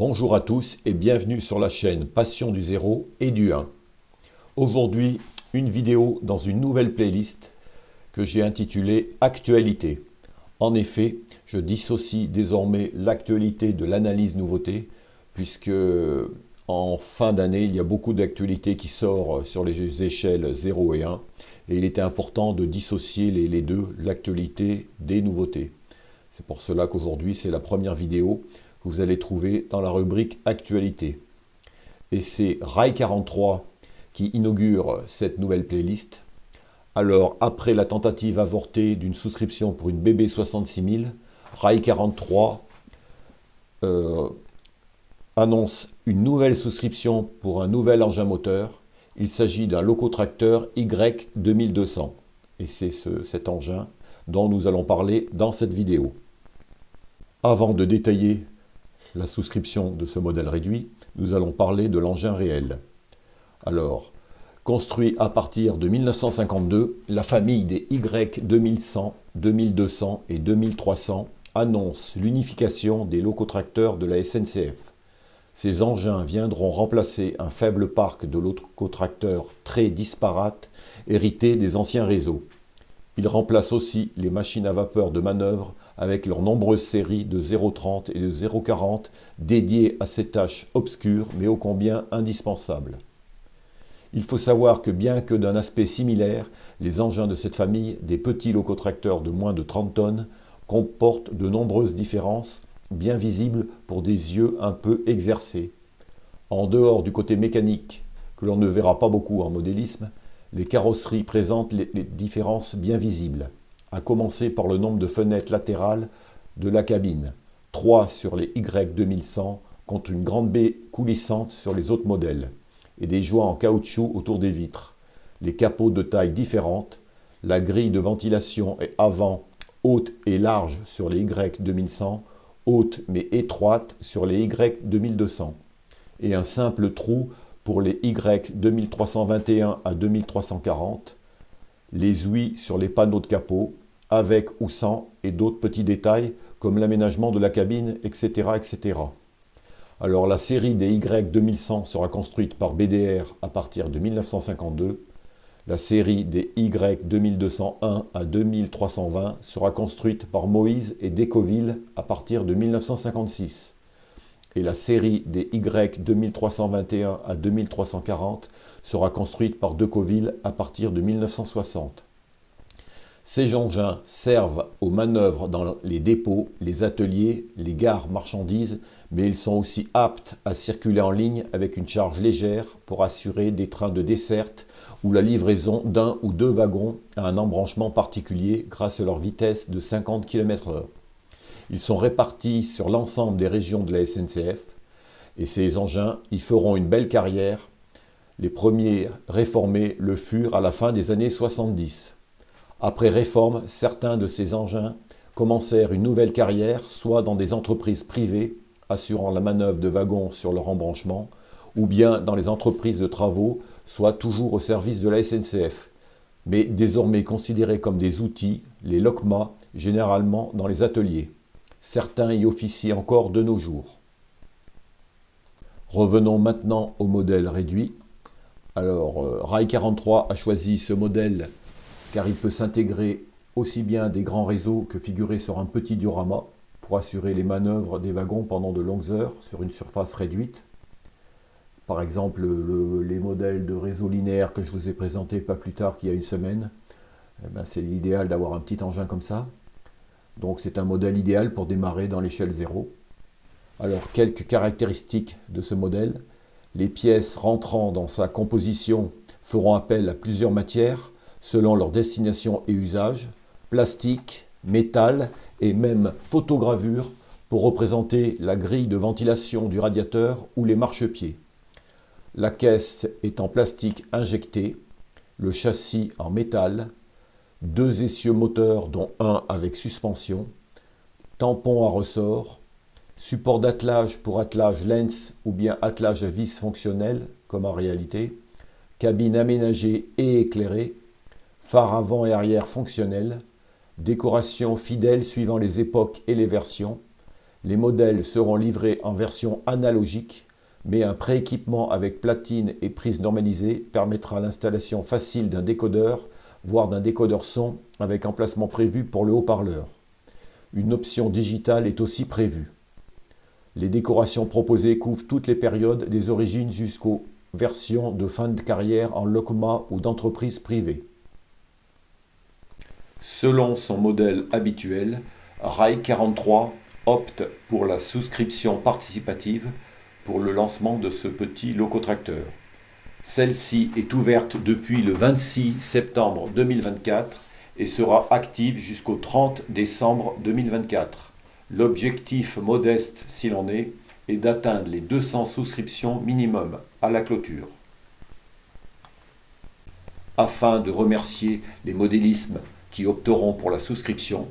Bonjour à tous et bienvenue sur la chaîne Passion du 0 et du 1. Aujourd'hui, une vidéo dans une nouvelle playlist que j'ai intitulée Actualité. En effet, je dissocie désormais l'actualité de l'analyse nouveauté puisque en fin d'année, il y a beaucoup d'actualités qui sortent sur les échelles 0 et 1 et il était important de dissocier les deux, l'actualité des nouveautés. C'est pour cela qu'aujourd'hui, c'est la première vidéo que vous allez trouver dans la rubrique Actualité. Et c'est Rail43 qui inaugure cette nouvelle playlist. Alors, après la tentative avortée d'une souscription pour une BB 66000, Rail43 annonce une nouvelle souscription pour un nouvel engin moteur. Il s'agit d'un locotracteur Y2200. Et c'est cet engin dont nous allons parler dans cette vidéo. Avant de détailler la souscription de ce modèle réduit, nous allons parler de l'engin réel. Alors, construit à partir de 1952, la famille des Y2100, 2200 et 2300 annonce l'unification des locotracteurs de la SNCF. Ces engins viendront remplacer un faible parc de locotracteurs très disparates hérités des anciens réseaux. Ils remplacent aussi les machines à vapeur de manœuvre avec leurs nombreuses séries de 0,30 et de 0,40 dédiées à ces tâches obscures mais ô combien indispensables. Il faut savoir que bien que d'un aspect similaire, les engins de cette famille, des petits locotracteurs de moins de 30 tonnes, comportent de nombreuses différences bien visibles pour des yeux un peu exercés. En dehors du côté mécanique, que l'on ne verra pas beaucoup en modélisme, les carrosseries présentent les différences bien visibles, à commencer par le nombre de fenêtres latérales de la cabine, 3 sur les Y2100 contre une grande baie coulissante sur les autres modèles, et des joints en caoutchouc autour des vitres, les capots de tailles différentes, la grille de ventilation est avant haute et large sur les Y2100, haute mais étroite sur les Y2200, et un simple trou pour les Y2321 à 2340, les ouïes sur les panneaux de capot, avec ou sans, et d'autres petits détails comme l'aménagement de la cabine, etc., etc. Alors la série des Y2100 sera construite par BDR à partir de 1952. La série des Y2201 à 2320 sera construite par Moïse et Décoville à partir de 1956. Et la série des Y2321 à 2340 sera construite par Decoville à partir de 1960. Ces engins servent aux manœuvres dans les dépôts, les ateliers, les gares marchandises, mais ils sont aussi aptes à circuler en ligne avec une charge légère pour assurer des trains de desserte ou la livraison d'un ou deux wagons à un embranchement particulier grâce à leur vitesse de 50 km/h. Ils sont répartis sur l'ensemble des régions de la SNCF et ces engins y feront une belle carrière. Les premiers réformés le furent à la fin des années 70. Après réforme, certains de ces engins commencèrent une nouvelle carrière, soit dans des entreprises privées assurant la manœuvre de wagons sur leur embranchement, ou bien dans les entreprises de travaux, soit toujours au service de la SNCF, mais désormais considérés comme des outils, les LOCMA, généralement dans les ateliers. Certains y officient encore de nos jours. Revenons maintenant au modèle réduit. Alors, Rail43 a choisi ce modèle car il peut s'intégrer aussi bien des grands réseaux que figurer sur un petit diorama pour assurer les manœuvres des wagons pendant de longues heures sur une surface réduite. Par exemple, les modèles de réseau linéaire que je vous ai présentés pas plus tard qu'il y a une semaine, c'est l'idéal d'avoir un petit engin comme ça. Donc c'est un modèle idéal pour démarrer dans l'échelle 0. Alors quelques caractéristiques de ce modèle. Les pièces rentrant dans sa composition feront appel à plusieurs matières selon leur destination et usage, plastique, métal et même photogravure pour représenter la grille de ventilation du radiateur ou les marchepieds. La caisse est en plastique injecté, le châssis en métal, 2 essieux moteurs dont un avec suspension, tampon à ressort, support d'attelage pour attelage Lenz ou bien attelage à vis fonctionnel comme en réalité, cabine aménagée et éclairée, phare avant et arrière fonctionnel, décoration fidèle suivant les époques et les versions, Les modèles seront livrés en version analogique, mais un prééquipement avec platine et prise normalisée permettra l'installation facile d'un décodeur, voire d'un décodeur son avec emplacement prévu pour le haut-parleur. Une option digitale est aussi prévue. Les décorations proposées couvrent toutes les périodes des origines jusqu'aux versions de fin de carrière en LOCMA ou d'entreprise privée. Selon son modèle habituel, Rail 43 opte pour la souscription participative pour le lancement de ce petit locotracteur. Celle-ci est ouverte depuis le 26 septembre 2024 et sera active jusqu'au 30 décembre 2024. L'objectif modeste, s'il en est d'atteindre les 200 souscriptions minimum à la clôture. Afin de remercier les modélismes qui opteront pour la souscription,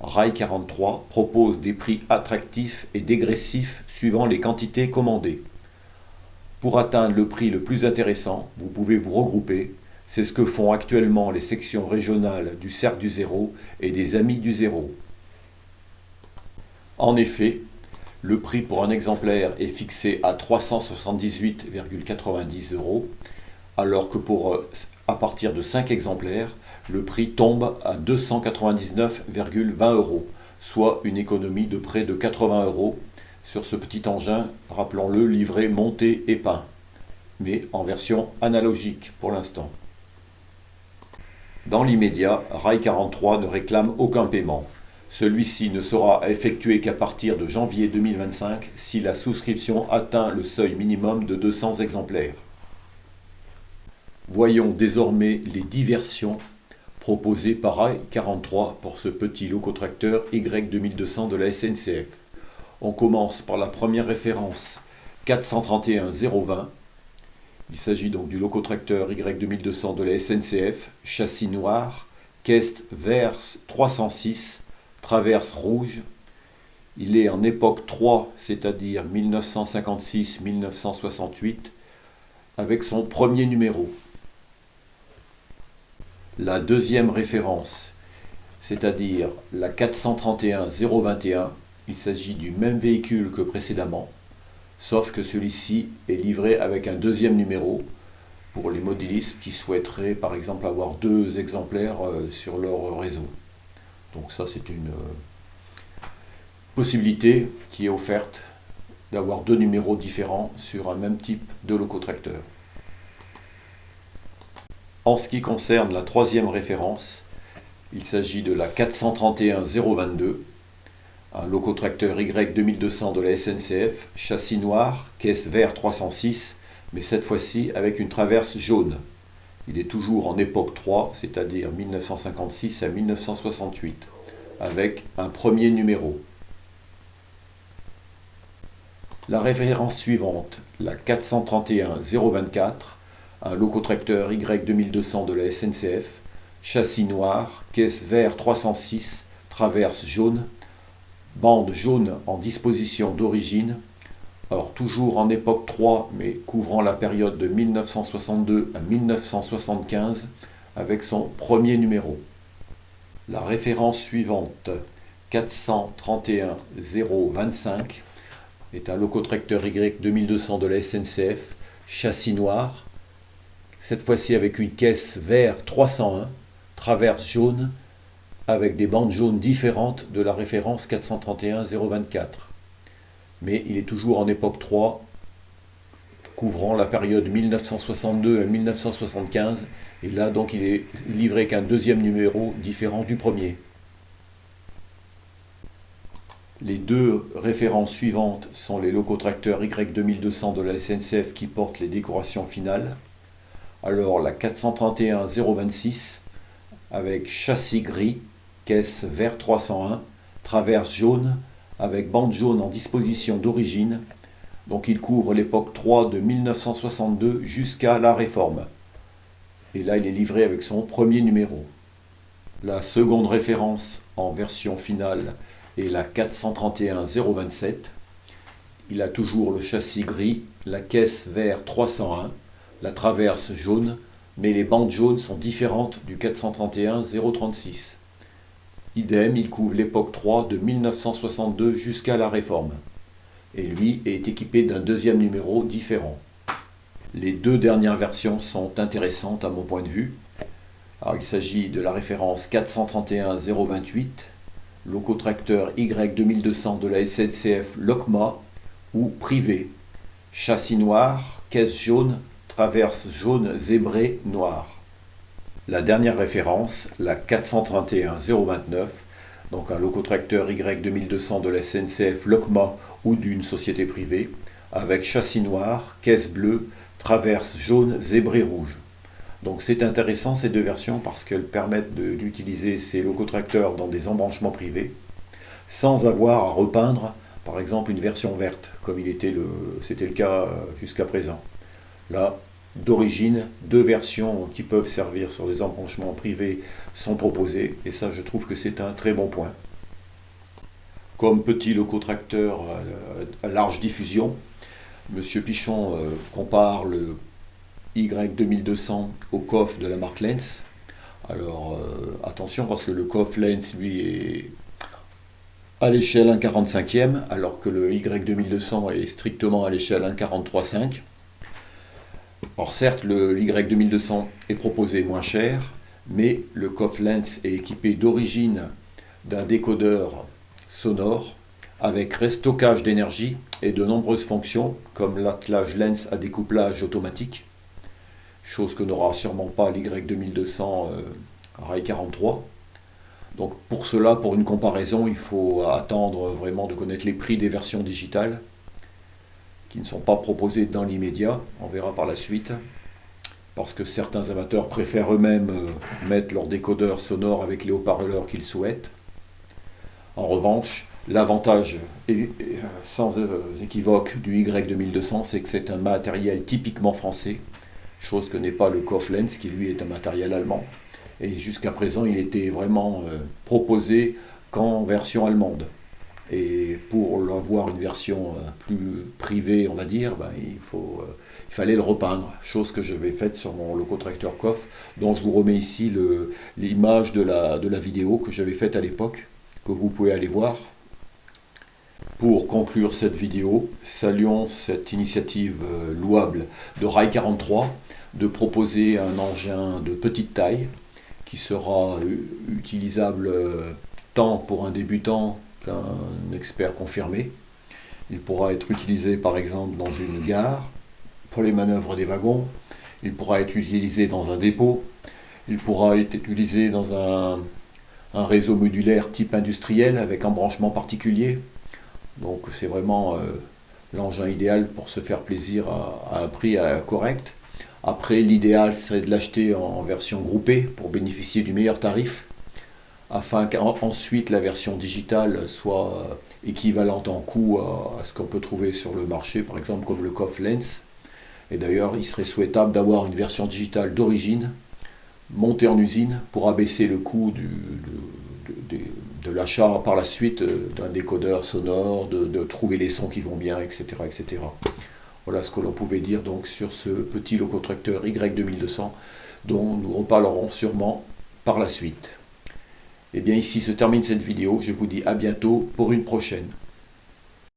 Rail 43 propose des prix attractifs et dégressifs suivant les quantités commandées. Pour atteindre le prix le plus intéressant, vous pouvez vous regrouper. C'est ce que font actuellement les sections régionales du Cercle du Zéro et des Amis du Zéro. En effet, le prix pour un exemplaire est fixé à 378,90 €, alors que à partir de 5 exemplaires, le prix tombe à 299,20 €, soit une économie de près de 80 € sur ce petit engin, rappelons-le, livré, monté et peint, mais en version analogique pour l'instant. Dans l'immédiat, Rail 43 ne réclame aucun paiement. Celui-ci ne sera effectué qu'à partir de janvier 2025 si la souscription atteint le seuil minimum de 200 exemplaires. Voyons désormais les 10 versions proposées par Rail 43 pour ce petit locotracteur Y2200 de la SNCF. On commence par la première référence 431 020. Il s'agit donc du locotracteur Y2200 de la SNCF, châssis noir, caisse vert 306, traverse rouge. Il est en époque 3, c'est-à-dire 1956-1968, avec son premier numéro. La deuxième référence, c'est-à-dire la 431 021, il s'agit du même véhicule que précédemment, sauf que celui-ci est livré avec un deuxième numéro pour les modélistes qui souhaiteraient par exemple avoir 2 exemplaires sur leur réseau. Donc ça c'est une possibilité qui est offerte d'avoir 2 numéros différents sur un même type de locotracteur. En ce qui concerne la troisième référence, il s'agit de la 431 022, un locotracteur Y2200 de la SNCF, châssis noir, caisse vert 306, mais cette fois-ci avec une traverse jaune. Il est toujours en époque 3, c'est-à-dire 1956 à 1968, avec un premier numéro. La référence suivante, la 431 024, un locotracteur Y2200 de la SNCF, châssis noir, caisse vert 306, traverse jaune, bande jaune en disposition d'origine, alors toujours en époque 3, mais couvrant la période de 1962 à 1975, avec son premier numéro. La référence suivante, 431 025, est un locotracteur Y2200 de la SNCF, châssis noir, cette fois-ci avec une caisse vert 301, traverse jaune, avec des bandes jaunes différentes de la référence 431 024. Mais il est toujours en époque 3, couvrant la période 1962 à 1975, et là donc il est livré qu'un deuxième numéro différent du premier. Les 2 références suivantes sont les locotracteurs Y2200 de la SNCF qui portent les décorations finales. Alors la 431 026 avec châssis gris, caisse vert 301, traverse jaune avec bande jaune en disposition d'origine. Donc il couvre l'époque 3 de 1962 jusqu'à la Réforme. Et là il est livré avec son premier numéro. La seconde référence en version finale est la 431 027. Il a toujours le châssis gris, la caisse vert 301, la traverse jaune, mais les bandes jaunes sont différentes du 431 036. Idem, il couvre l'époque 3 de 1962 jusqu'à la Réforme. Et lui est équipé d'un deuxième numéro différent. Les deux dernières versions sont intéressantes à mon point de vue. Alors, il s'agit de la référence 431-028, locotracteur Y2200 de la SNCF LOCMA ou privé. Châssis noir, caisse jaune, traverse jaune zébré noir. La dernière référence, la 431-029, donc un locotracteur Y2200 de la SNCF LOCMA ou d'une société privée, avec châssis noir, caisse bleue, traverse jaune zébré rouge. Donc c'est intéressant ces deux versions parce qu'elles permettent d'utiliser ces locotracteurs dans des embranchements privés sans avoir à repeindre par exemple une version verte comme c'était le cas jusqu'à présent. Là, d'origine, deux versions qui peuvent servir sur des embranchements privés sont proposées et ça je trouve que c'est un très bon point. Comme petit locotracteur à large diffusion, Monsieur Pichon compare le Y2200 au COF de la marque Lenz. Alors attention parce que le COF Lenz lui est à l'échelle 1,45e alors que le Y2200 est strictement à l'échelle 1,43,5. Or certes le Y2200 est proposé moins cher, mais le COF Lenz est équipé d'origine d'un décodeur sonore avec restockage d'énergie et de nombreuses fonctions comme l'attelage Lenz à découplage automatique, chose que n'aura sûrement pas l'Y2200 Rail 43. Donc pour cela, pour une comparaison, il faut attendre vraiment de connaître les prix des versions digitales qui ne sont pas proposées dans l'immédiat, on verra par la suite, parce que certains amateurs préfèrent eux-mêmes mettre leur décodeur sonore avec les haut-parleurs qu'ils souhaitent. En revanche, l'avantage sans équivoque du Y2200, c'est que c'est un matériel typiquement français, chose que n'est pas le COF Lenz qui lui est un matériel allemand. Et jusqu'à présent, il était vraiment proposé qu'en version allemande. Et pour avoir une version plus privée, on va dire, il fallait le repeindre, chose que j'avais faite sur mon locotracteur COF, dont je vous remets ici l'image de la vidéo que j'avais faite à l'époque, que vous pouvez aller voir. Pour conclure cette vidéo, saluons cette initiative louable de Rail 43 de proposer un engin de petite taille qui sera utilisable tant pour un débutant qu'un expert confirmé. Il pourra être utilisé par exemple dans une gare pour les manœuvres des wagons, il pourra être utilisé dans un dépôt, il pourra être utilisé dans un réseau modulaire type industriel avec embranchement particulier. Donc c'est vraiment l'engin idéal pour se faire plaisir à un prix correct. Après, l'idéal serait de l'acheter en version groupée pour bénéficier du meilleur tarif, afin qu'ensuite la version digitale soit équivalente en coût à ce qu'on peut trouver sur le marché, par exemple comme le COF Lenz. Et d'ailleurs, il serait souhaitable d'avoir une version digitale d'origine, montée en usine, pour abaisser le coût de l'achat par la suite d'un décodeur sonore, de trouver les sons qui vont bien, etc. etc. Voilà ce que l'on pouvait dire donc sur ce petit locotracteur Y2200 dont nous reparlerons sûrement par la suite. Et bien ici se termine cette vidéo, je vous dis à bientôt pour une prochaine.